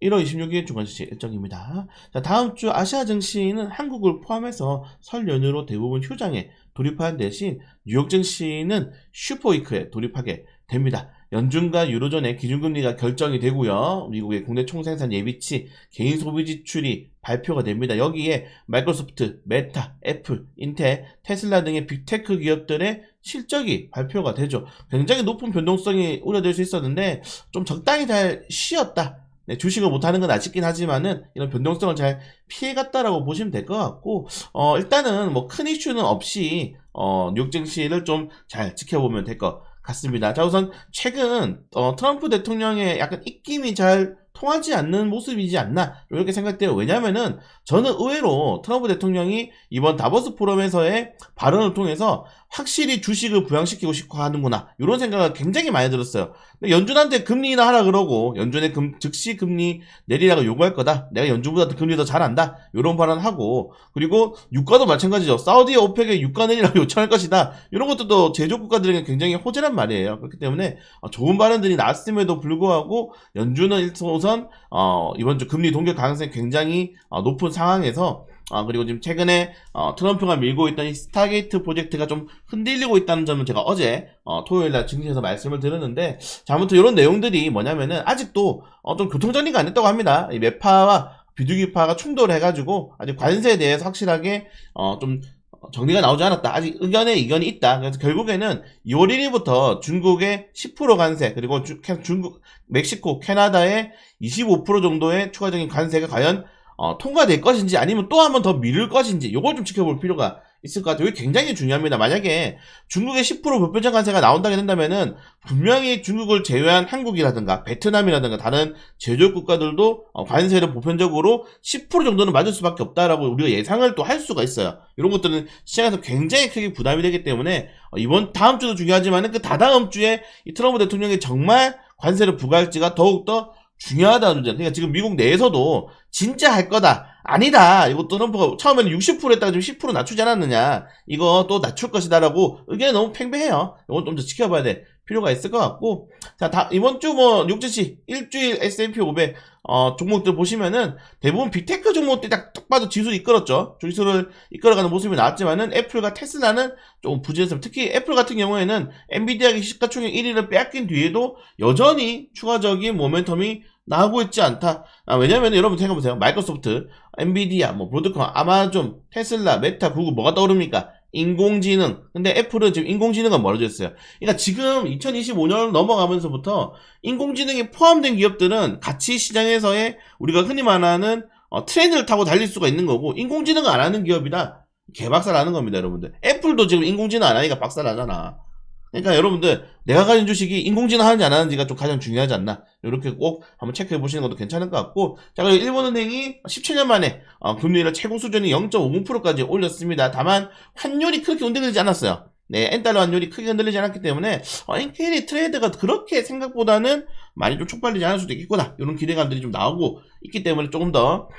1월 26일 주간지시 일정입니다. 자, 다음 주 아시아 증시는 한국을 포함해서 설 연휴로 대부분 휴장에 돌입하는 대신 뉴욕 증시는 슈퍼위크에 돌입하게 됩니다. 연준과 유로존의 기준금리가 결정이 되고요. 미국의 국내 총생산 예비치, 개인 소비 지출이 발표가 됩니다. 여기에 마이크로소프트, 메타, 애플, 인텔, 테슬라 등의 빅테크 기업들의 실적이 발표가 되죠. 굉장히 높은 변동성이 우려될 수 있었는데 좀 적당히 잘 쉬었다. 네, 주식을 못하는 건 아쉽긴 하지만은 이런 변동성을 잘 피해갔다라고 보시면 될 것 같고, 일단은 뭐 큰 이슈는 없이 뉴욕 증시를 좀 잘 지켜보면 될 것 같습니다. 자, 우선 최근 트럼프 대통령의 약간 입김이 잘 통하지 않는 모습이지 않나 이렇게 생각돼요. 왜냐면은 저는 의외로 트럼프 대통령이 이번 다보스 포럼에서의 발언을 통해서 확실히 주식을 부양시키고 싶어 하는구나 이런 생각을 굉장히 많이 들었어요. 연준한테 금리 인하 하라 그러고 연준의 즉시 금리 내리라고 요구할 거다. 내가 연준보다 금리 더 잘한다. 이런 발언하고, 그리고 유가도 마찬가지죠. 사우디 오펙에 유가 내리라고 요청할 것이다. 이런 것도 제조 국가들에게 굉장히 호재란 말이에요. 그렇기 때문에 좋은 발언들이 나왔음에도 불구하고 연준은 우선 이번 주 금리 동결 가능성이 굉장히 높은 상황에서, 그리고 지금 최근에 트럼프가 밀고 있던 이 스타게이트 프로젝트가 좀 흔들리고 있다는 점은 제가 어제 토요일날 증시에서 말씀을 드렸는데, 자, 아무튼 이런 내용들이 뭐냐면은 아직도 좀 교통정리가 안 됐다고 합니다. 이 매파와 비둘기파가 충돌해가지고 아직 관세에 대해서 확실하게 좀 정리가 나오지 않았다. 아직 의견에 이견이 있다. 그래서 결국에는 2월 1일부터 중국의 10% 관세, 그리고 중국, 멕시코, 캐나다의 25% 정도의 추가적인 관세가 과연 통과될 것인지 아니면 또 한 번 더 미룰 것인지 요걸 좀 지켜볼 필요가 있을 것 같아요. 이게 굉장히 중요합니다. 만약에 중국의 10% 보편적 관세가 나온다게 된다면은 분명히 중국을 제외한 한국이라든가 베트남이라든가 다른 제조업 국가들도 관세를 보편적으로 10% 정도는 맞을 수밖에 없다라고 우리가 예상을 또 할 수가 있어요. 이런 것들은 시장에서 굉장히 크게 부담이 되기 때문에 다음 주도 중요하지만은 그 다다음 주에 이 트럼프 대통령이 정말 관세를 부과할지가 더욱더 중요하다는 문제. 그러니까 지금 미국 내에서도 진짜 할 거다, 아니다, 이거 트럼프가 처음에는 60% 했다가 지금 10% 낮추지 않았느냐, 이거 또 낮출 것이다라고 의견이 너무 팽배해요. 이건 좀 더 지켜봐야 될 필요가 있을 것 같고, 자, 이번 주 뭐 뉴욕증시 일주일 S&P 500 종목들 보시면은 대부분 빅테크 종목들이 딱 봐도 지수 이끌었죠. 지수를 이끌어가는 모습이 나왔지만은 애플과 테슬라는 조금 부진했습니다. 특히 애플 같은 경우에는 엔비디아의 시가총액 1위를 빼앗긴 뒤에도 여전히 추가적인 모멘텀이 나오고 있지 않다. 왜냐면 여러분 생각해보세요. 마이크로소프트, 엔비디아, 뭐 브로드컴, 아마존, 테슬라, 메타, 구글 뭐가 떠오릅니까? 인공지능. 근데 애플은 지금 인공지능은 멀어져 있어요. 그러니까 지금 2025년 넘어가면서부터 인공지능이 포함된 기업들은 가치 시장에서의 우리가 흔히 말하는 트렌드를 타고 달릴 수가 있는 거고, 인공지능을 안 하는 기업이다 개박살나는 겁니다, 여러분들. 애플도 지금 인공지능 안 하니까 박살나잖아. 그러니까 여러분들, 내가 가진 주식이 인공지능 하는지 안 하는지가 좀 가장 중요하지 않나, 이렇게 꼭 한번 체크해 보시는 것도 괜찮을 것 같고, 자, 그리고 일본은행이 17년 만에 금리를 최고 수준이 0.50%까지 올렸습니다. 다만 환율이 그렇게 흔들리지 않았어요. 네, 엔달러 환율이 크게 흔들리지 않았기 때문에 엔케리 트레이드가 그렇게 생각보다는 많이 좀 촉발리지 않을 수도 있겠구나, 이런 기대감들이 좀 나오고 있기 때문에 조금 더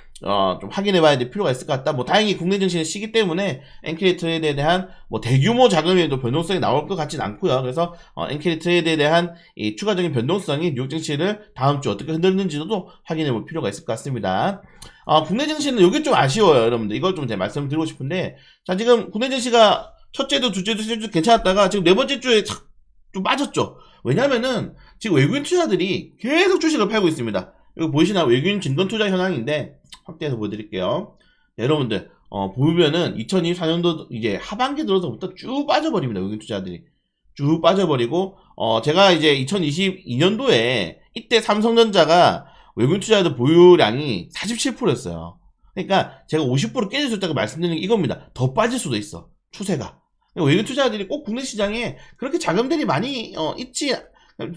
좀 확인해 봐야 될 필요가 있을 것 같다. 뭐 다행히 국내 증시는 시기 때문에 엔케리 트레이드에 대한 뭐 대규모 자금에도 변동성이 나올 것 같진 않고요. 그래서 엔케리 트레이드에 대한 이 추가적인 변동성이 뉴욕 증시를 다음 주 어떻게 흔들는지도 확인해 볼 필요가 있을 것 같습니다. 국내 증시는 이게 좀 아쉬워요, 여러분들. 이걸 좀 제가 말씀드리고 싶은데, 자, 지금 국내 증시가 첫째도 둘째도 셋째도 괜찮았다가 지금 네 번째 주에 좀 빠졌죠. 왜냐면은 지금 외국인 투자들이 계속 주식을 팔고 있습니다. 여기 보이시나, 외국인 증권 투자 현황인데 확대해서 보여드릴게요. 네, 여러분들 보면은 2024년도 이제 하반기 들어서부터 쭉 빠져버립니다. 외국인 투자들이 쭉 빠져버리고, 제가 이제 2022년도에 이때 삼성전자가 외국인 투자자들 보유량이 47%였어요. 그러니까 제가 50% 깨질 수 있다고 말씀드리는 게 이겁니다. 더 빠질 수도 있어, 추세가. 외국인 투자자들이 꼭 국내 시장에 그렇게 자금들이 많이 있지,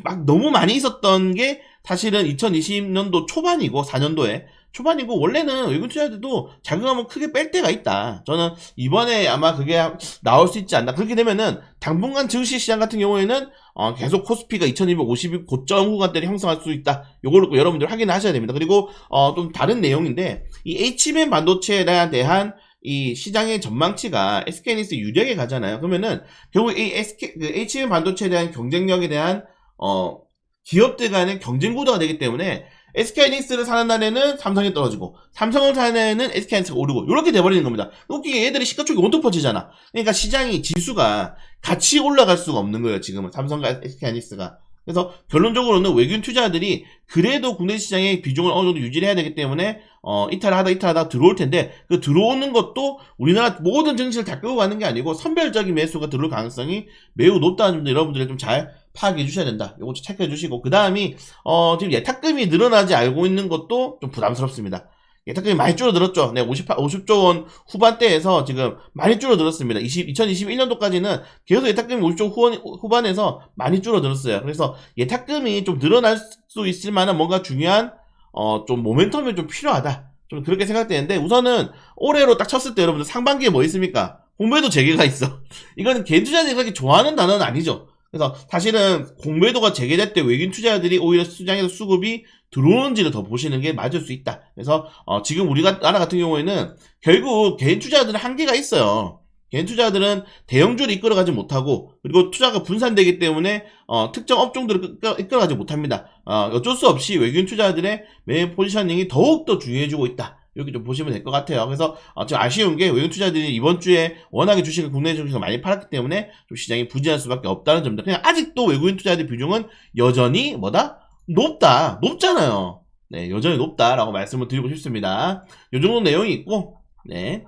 막 너무 많이 있었던 게 사실은 2020년도 초반이고 4년도에 초반이고, 원래는 외국인 투자자들도 자금 한번 크게 뺄 때가 있다. 저는 이번에 아마 그게 나올 수 있지 않나. 그렇게 되면은 당분간 증시 시장 같은 경우에는 계속 코스피가 2250 고점 구간대를 형성할 수 있다. 요걸 여러분들 확인을 하셔야 됩니다. 그리고 좀 다른 내용인데, 이 HBM 반도체에 대한 이 시장의 전망치가 SK하이닉스 유리하게 가잖아요. 그러면은 결국 이 HBM 반도체에 대한 경쟁력에 대한 기업들 간의 경쟁 구도가 되기 때문에 SK하이닉스를 사는 날에는 삼성이 떨어지고 삼성을 사는 날에는 SK하이닉스가 오르고 이렇게 돼버리는 겁니다. 웃기게 얘들이 시가총액이 온통 퍼지잖아. 그러니까 시장이 지수가 같이 올라갈 수가 없는 거예요. 지금은 삼성과 SK하이닉스가. 그래서 결론적으로는 외국인 투자자들이 그래도 국내 시장의 비중을 어느 정도 유지를 해야 되기 때문에 이탈하다 들어올 텐데 그 들어오는 것도 우리나라 모든 증시를 다 끌고 가는 게 아니고 선별적인 매수가 들어올 가능성이 매우 높다는 점도 여러분들이 좀 잘 파악해 주셔야 된다. 요거 좀 체크해 주시고 그 다음이 지금 예탁금이 늘어나지 알고 있는 것도 좀 부담스럽습니다. 예탁금이 많이 줄어들었죠. 네, 50조 원 후반대에서 지금 많이 줄어들었습니다. 2021년도까지는 계속 예탁금이 50조 후반에서 많이 줄어들었어요. 그래서 예탁금이 좀 늘어날 수 있을 만한 뭔가 중요한 좀 모멘텀이 좀 필요하다. 좀 그렇게 생각되는데 우선은 올해로 딱 쳤을 때 여러분들 상반기에 뭐 있습니까? 공매도 재개가 있어. 이거는 개인 투자자들이 그렇게 좋아하는 단어는 아니죠. 그래서 사실은 공매도가 재개될 때 외국인 투자자들이 오히려 시장에서 수급이 들어오는지를 더 보시는 게 맞을 수 있다. 그래서 지금 우리나라 같은 경우에는 결국 개인 투자자들은 한계가 있어요. 개인 투자자들은 대형주를 이끌어가지 못하고 그리고 투자가 분산되기 때문에 특정 업종들을 이끌어가지 못합니다. 어쩔 수 없이 외국인 투자자들의 매매 포지셔닝이 더욱더 중요해지고 있다. 이렇게 좀 보시면 될 것 같아요. 그래서 좀 아쉬운 게 외국인 투자자들이 이번 주에 워낙에 주식을 국내 주식을 많이 팔았기 때문에 좀 시장이 부진할 수밖에 없다는 점입니다. 그냥 아직도 외국인 투자자들 비중은 여전히 높잖아요. 네, 여전히 높다라고 말씀을 드리고 싶습니다. 이 정도 내용이 있고, 네.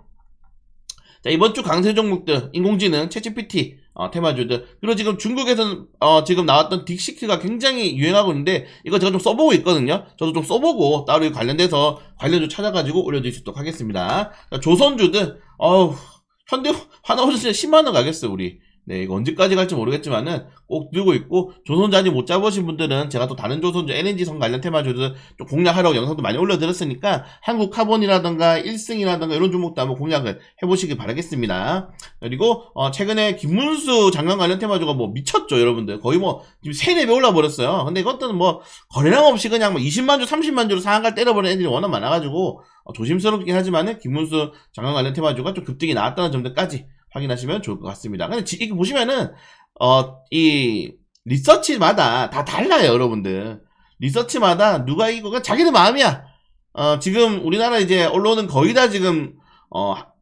자, 이번 주 강세 종목들, 인공지능, 챗GPT, 테마주들. 그리고 지금 중국에서는, 지금 나왔던 딕시크가 굉장히 유행하고 있는데, 이거 제가 좀 써보고 있거든요. 저도 좀 써보고, 따로 관련돼서 관련주 찾아가지고 올려드릴 수 있도록 하겠습니다. 자, 조선주들, 현대, 하나오전 진짜 10만원 가겠어요, 우리. 네, 이거 언제까지 갈지 모르겠지만은 꼭 들고 있고, 조선자지 못 잡으신 분들은 제가 또 다른 조선주 LNG선 관련 테마주들 좀 공략하라고 영상도 많이 올려드렸으니까, 한국카본이라던가 1승이라던가 이런 종목도 한번 공략을 해보시기 바라겠습니다. 그리고, 최근에 김문수 장관 관련 테마주가 뭐 미쳤죠, 여러분들. 거의 뭐, 지금 3, 4배 올라버렸어요. 근데 이것들은 뭐, 거래량 없이 그냥 뭐 20만주, 30만주로 상한가를 때려버리는 애들이 워낙 많아가지고, 조심스럽긴 하지만은 김문수 장관 관련 테마주가 좀 급등이 나왔다는 점들까지 확인하시면 좋을 것 같습니다. 근데 이게 보시면은 이 리서치마다 다 달라요, 여러분들. 리서치마다 누가 이기고 그냥 자기들 마음이야. 지금 우리나라 이제 언론은 거의 다 지금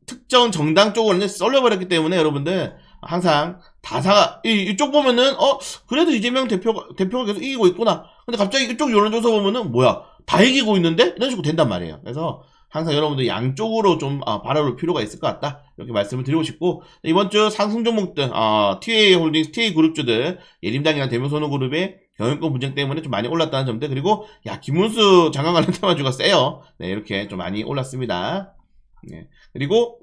특정 정당 쪽으로 쏠려버렸기 때문에 여러분들 항상 이쪽 보면은 그래도 이재명 대표가 계속 이기고 있구나. 근데 갑자기 이쪽 여론조사 보면은 뭐야 다 이기고 있는데 이런 식으로 된단 말이에요. 그래서 항상 여러분들 양쪽으로 좀 바라볼 필요가 있을 것 같다. 이렇게 말씀을 드리고 싶고, 이번 주 상승 종목들, TA 홀딩스, TA 그룹주들, 예림당이랑 대명선호그룹의 경영권 분쟁 때문에 좀 많이 올랐다는 점들, 그리고, 김문수 장관 관련 테마주가 세요. 네, 이렇게 좀 많이 올랐습니다. 네. 그리고,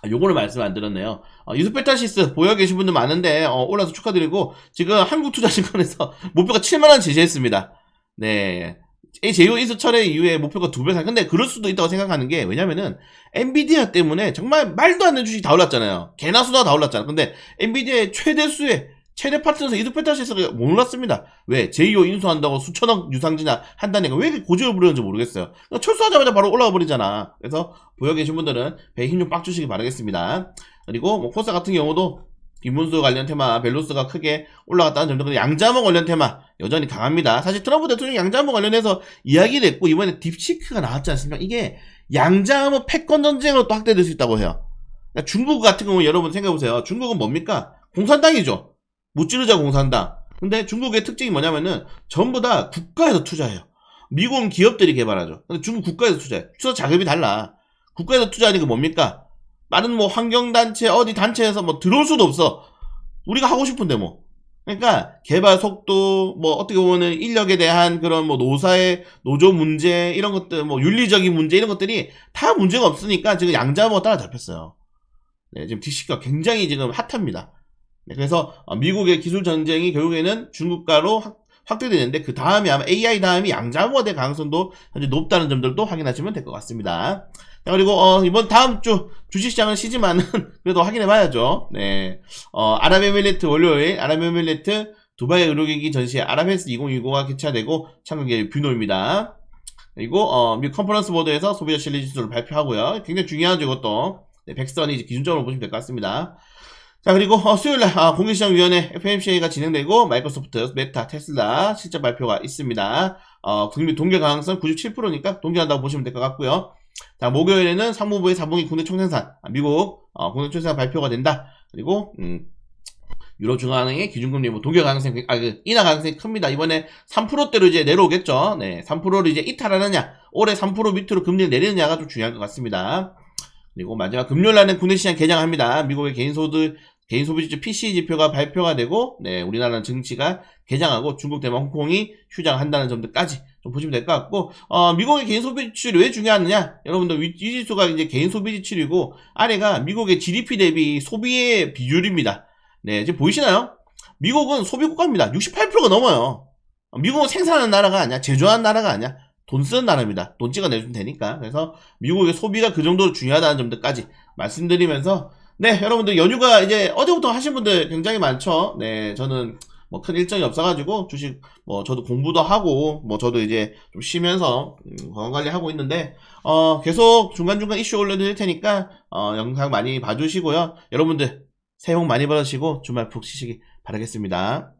요거를 말씀 안 드렸네요. 유스페타시스 보여 계신 분들 많은데, 올라서 축하드리고, 지금 한국투자증권에서 목표가 7만원 제시했습니다. 네. 제휴 인수철회 이후에 목표가 2배 상. 근데 그럴 수도 있다고 생각하는 게 왜냐면은 엔비디아 때문에 정말 말도 안 되는 주식이 다 올랐잖아요. 개나 수나 다 올랐잖아. 근데 엔비디아의 최대 파트너에서 이두페타시스가 못 올랐습니다. 왜? 제휴 인수한다고 수천억 유상증자 한다니까 왜 이렇게 고집을 부르는지 모르겠어요. 철수하자마자 바로 올라와 버리잖아. 그래서 보여 계신 분들은 배에 힘 좀 빡 주시기 바라겠습니다. 그리고 뭐 코스닥 같은 경우도 김문수 관련 테마, 벨로스가 크게 올라갔다는 점도 양자모 관련 테마 여전히 강합니다. 사실 트럼프 대통령이 양자모 관련해서 이야기를 했고 이번에 딥시크가 나왔지 않습니까? 이게 양자모 패권 전쟁으로 또 확대될 수 있다고 해요. 그러니까 중국 같은 경우 여러분 생각해보세요. 중국은 뭡니까? 공산당이죠. 무찌르자 공산당. 근데 중국의 특징이 뭐냐면은 전부 다 국가에서 투자해요. 미국은 기업들이 개발하죠. 근데 중국 국가에서 투자해. 투자 자금이 달라. 국가에서 투자하는 게 뭡니까? 다른 뭐 환경단체 어디 단체에서 뭐 들어올 수도 없어. 우리가 하고 싶은데 뭐. 그러니까 개발 속도 뭐 어떻게 보면은 인력에 대한 그런 뭐 노조 문제 이런 것들 뭐 윤리적인 문제 이런 것들이 다 문제가 없으니까 지금 양자모가 따라잡혔어요. 네, 지금 딕시크가 굉장히 지금 핫합니다. 네, 그래서 미국의 기술 전쟁이 결국에는 중국가로 확대되는데 그 다음에 아마 AI 다음이 양자모가 될 가능성도 현재 높다는 점들도 확인하시면 될 것 같습니다. 자, 그리고 이번 다음 주 주식시장은 쉬지만은 그래도 확인해 봐야죠. 네. 아랍에미리트 월요일 아랍에미리트 두바이 의료기기 전시회 아랍헬스 2020가 개최되고 참가객 뷰노입니다. 그리고 미국 컨퍼런스 보드에서 소비자 신뢰 지수를 발표하고요. 굉장히 중요하죠, 이것도. 네, 백선이 이제 기준적으로 보시면 될 것 같습니다. 자, 그리고 수요일날 공개시장위원회 FMCA가 진행되고 마이크로소프트, 메타, 테슬라 실적 발표가 있습니다. 동결 가능성 97%니까 동결한다고 보시면 될 것 같고요. 자, 목요일에는 상무부의 4분기 국내 총생산, 미국 국내 총생산 발표가 된다. 그리고 유로 중앙은행의 기준금리 동결 가능성이 인하 가능성이 큽니다. 이번에 3%대로 이제 내려오겠죠. 네, 3%를 이제 이탈하느냐, 올해 3% 밑으로 금리를 내리느냐가 좀 중요할 것 같습니다. 그리고 마지막 금요일날은 국내 시장 개장합니다. 미국의 개인 소비지수 PCE 지표가 발표가 되고, 네, 우리나라는 증시가 개장하고 중국, 대만, 홍콩이 휴장한다는 점들까지 좀 보시면 될 것 같고, 미국의 개인 소비 지출이 왜 중요하느냐? 여러분들 이 지수가 이제 개인 소비 지출이고, 아래가 미국의 GDP 대비 소비의 비율입니다. 네, 지금 보이시나요? 미국은 소비 국가입니다. 68%가 넘어요. 미국은 생산하는 나라가 아니야. 제조하는 나라가 아니야. 돈 쓰는 나라입니다. 돈 찍어내주면 되니까. 그래서 미국의 소비가 그 정도로 중요하다는 점들까지 말씀드리면서, 네, 여러분들 연휴가 이제 어제부터 하신 분들 굉장히 많죠. 네, 저는 뭐 큰 일정이 없어가지고 주식 뭐 저도 공부도 하고 뭐 저도 이제 좀 쉬면서 건강관리 하고 있는데 계속 중간중간 이슈 올려드릴 테니까 영상 많이 봐주시고요. 여러분들 새해 복 많이 받으시고 주말 푹 쉬시기 바라겠습니다.